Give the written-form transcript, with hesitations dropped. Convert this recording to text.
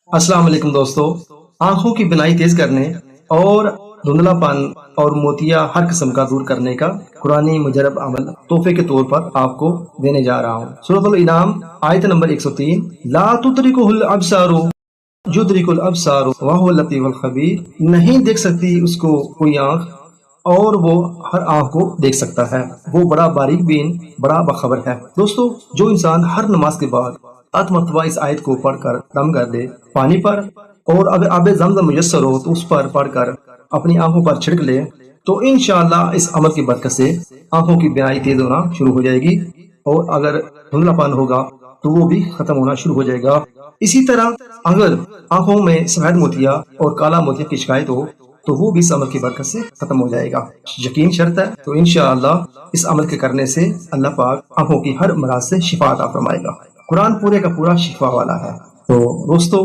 अस्सलाम वालेकुम दोस्तों। आंखों की बिनाई तेज करने और धुंधलापन और मोतिया हर किस्म का दूर करने का कुरानी मुजरब अमल तोहफे के तौर पर आपको देने जा रहा हूँ। सूरतुल इनाम आयत नंबर 103, ला तुदरिकुहुल अब्सारु युदरिकुल अब्सारु वहुवल लतीफुल खबीर। नहीं देख सकती उसको कोई आंख और वो हर आंख को देख सकता है, वो बड़ा बारीक बीन, बड़ा बखबर है। दोस्तों, जो इंसान हर नमाज के बाद 8 मरतबा इस आयत को पढ़कर दम कर दे पानी पर, और अगर आबे ज़मज़म मुयस्सर हो तो उस पर पढ़कर अपनी आंखों पर छिड़क ले, तो इंशाअल्लाह इस अमल की बरकत से आंखों की बीनाई तेज होना शुरू हो जाएगी, और अगर धुंधलापन होगा तो वो भी खत्म होना शुरू हो जाएगा। इसी तरह अगर आंखों में सफेद मोतिया और काला मोतिया की शिकायत हो तो वो भी इस अमल की बरकत से खत्म हो जाएगा। यकीन शर्त है। तो इंशाअल्लाह इस अमल के करने से अल्लाह पाक आंखों की हर मराज से शिफा अता फरमाएगा। कुरान पूरे का पूरा शिफा वाला है। तो दोस्तों,